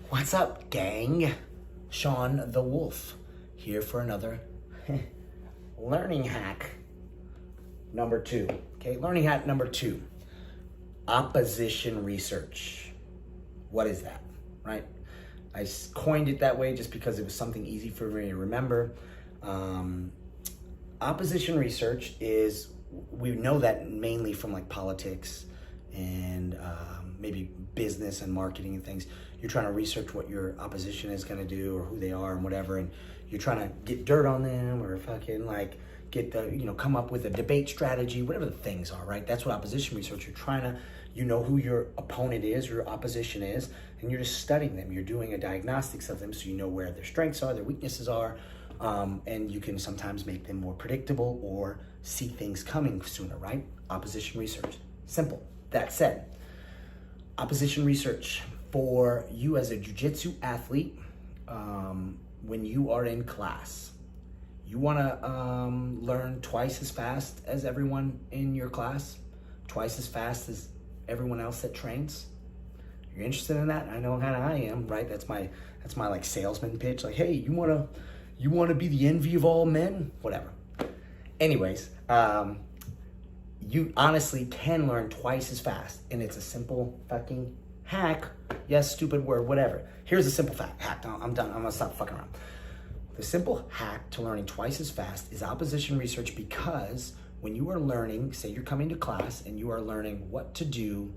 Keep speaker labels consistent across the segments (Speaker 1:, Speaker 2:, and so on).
Speaker 1: What's up, gang? Sean the Wolf here for another learning hack number 2. Okay, learning hack number 2, opposition research. What is that, right? I coined it that way just because it was something easy for me to remember. Opposition research is, we know that mainly from like politics and maybe business and marketing and things. You're trying to research what your opposition is going to do or who they are and whatever, and you're trying to get dirt on them or fucking like get the, come up with a debate strategy, whatever the things are, right? That's what opposition research, you're trying to, who your opponent is, your opposition is, and you're just studying them. You're doing a diagnostics of them so you know where their strengths are, their weaknesses are, and you can sometimes make them more predictable or see things coming sooner, right? Opposition research, simple. That said, opposition research for you as a jiu-jitsu athlete, when you are in class, you want to learn twice as fast as everyone in your class, twice as fast as everyone else that trains. You're interested in that? I know kind of I am, right? That's my like salesman pitch. Like, hey, you want to be the envy of all men? Whatever. Anyways, you honestly can learn twice as fast, and it's a simple fucking hack. Yes, stupid word, whatever. Here's a simple hack. I'm done. I'm gonna stop fucking around. The simple hack to learning twice as fast is opposition research, because when you are learning, say you're coming to class and you are learning what to do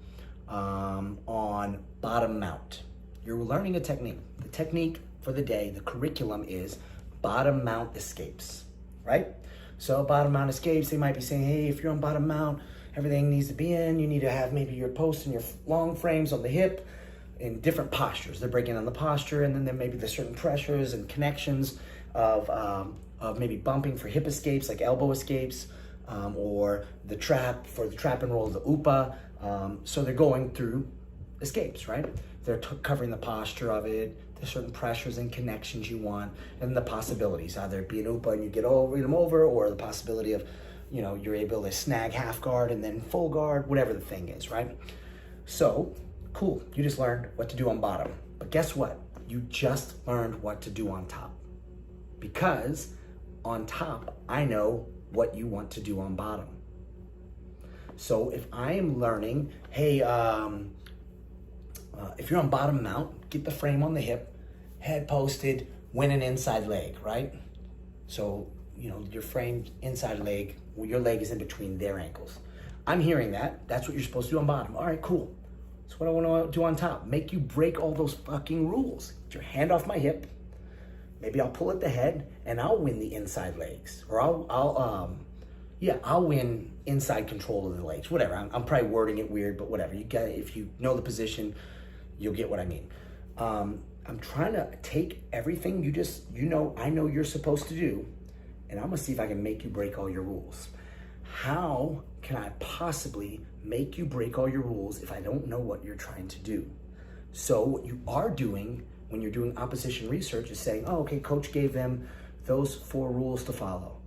Speaker 1: on bottom mount. You're learning a technique. The technique for the day, the curriculum is bottom mount escapes, right? So bottom mount escapes, they might be saying, hey, if you're on bottom mount, everything needs to be in. You need to have maybe your post and your long frames on the hip in different postures. They're breaking down the posture, and then there may be the certain pressures and connections of maybe bumping for hip escapes, like elbow escapes, or the trap for the trap and roll, the UPA. So they're going through escapes, right? They're covering the posture of it, the certain pressures and connections you want, and the possibilities. Either it be an UPA and you get them over, or the possibility of, you're able to snag half guard and then full guard, whatever the thing is, right? So, cool, you just learned what to do on bottom. But guess what? You just learned what to do on top. Because on top, I know what you want to do on bottom. So if I am learning, hey, if you're on bottom mount, get the frame on the hip, head posted, win an inside leg, right? So, your frame inside leg, your leg is in between their ankles. I'm hearing that. That's what you're supposed to do on bottom. All right, cool. That's what I want to do on top. Make you break all those fucking rules. Get your hand off my hip. Maybe I'll pull at the head and I'll win the inside legs. Or I'll win inside control of the legs. Whatever. I'm probably wording it weird, but whatever. You get it. If you know the position, you'll get what I mean. I'm trying to take everything I know you're supposed to do, and I'm gonna see if I can make you break all your rules. How can I possibly make you break all your rules if I don't know what you're trying to do? So what you are doing when you're doing opposition research is saying, oh, okay, coach gave them those 4 rules to follow.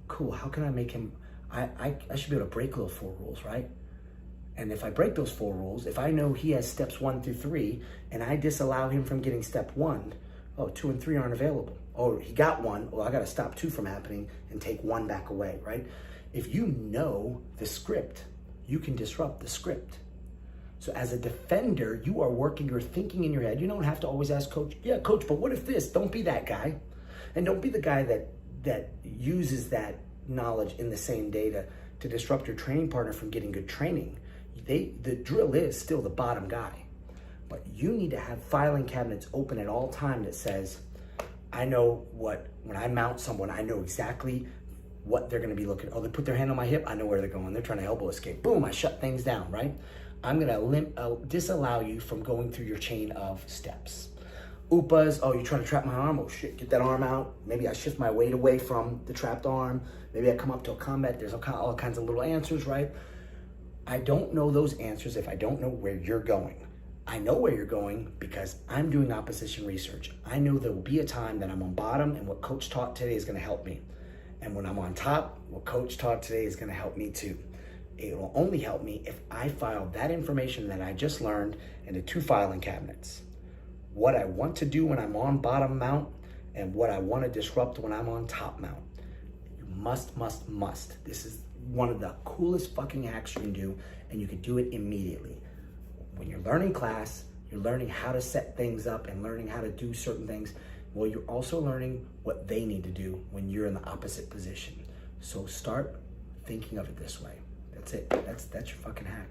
Speaker 1: Cool, how can I make him, I should be able to break those 4 rules, right? And if I break those 4 rules, if I know he has steps 1 through 3, and I disallow him from getting step 1, 2 and 3 aren't available. Oh, he got 1, I gotta stop 2 from happening and take 1 back away, right? If you know the script, you can disrupt the script. So as a defender, you are working, you're thinking in your head. You don't have to always ask coach, yeah, coach, but what if this? Don't be that guy. And don't be the guy that uses that knowledge in the same day to disrupt your training partner from getting good training. The drill is still the bottom guy. But you need to have filing cabinets open at all time that says, I know when I mount someone, I know exactly what they're gonna be looking. Oh, they put their hand on my hip, I know where they're going. They're trying to elbow escape. Boom, I shut things down, right? I'm gonna disallow you from going through your chain of steps. UPAs, oh, you're trying to trap my arm? Oh shit, get that arm out. Maybe I shift my weight away from the trapped arm. Maybe I come up to a combat. There's all kinds of little answers, right? I don't know those answers if I don't know where you're going. I know where you're going because I'm doing opposition research. I know there will be a time that I'm on bottom and what coach taught today is gonna help me. And when I'm on top, what coach taught today is gonna help me too. It will only help me if I file that information that I just learned into 2 filing cabinets. what I want to do when I'm on bottom mount and what I want to disrupt when I'm on top mount. You must. This is one of the coolest fucking hacks you can do, and you can do it immediately. When you're learning class, you're learning how to set things up and learning how to do certain things. Well, you're also learning what they need to do when you're in the opposite position. So start thinking of it this way. That's it. That's your fucking hack.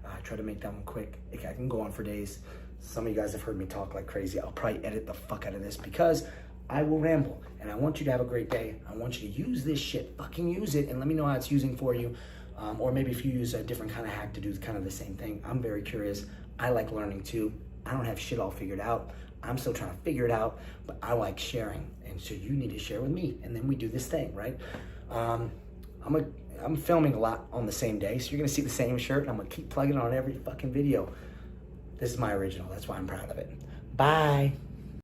Speaker 1: I try to make that one quick. I can go on for days. Some of you guys have heard me talk like crazy. I'll probably edit the fuck out of this because I will ramble. And I want you to have a great day. I want you to use this shit. Fucking use it and let me know how it's using for you. Or maybe if you use a different kind of hack to do kind of the same thing. I'm very curious. I like learning too. I don't have shit all figured out. I'm still trying to figure it out, but I like sharing. And so you need to share with me. And then we do this thing, right? I'm filming a lot on the same day, so you're gonna see the same shirt. And I'm gonna keep plugging it on every fucking video. This is my original. That's why I'm proud of it. Bye.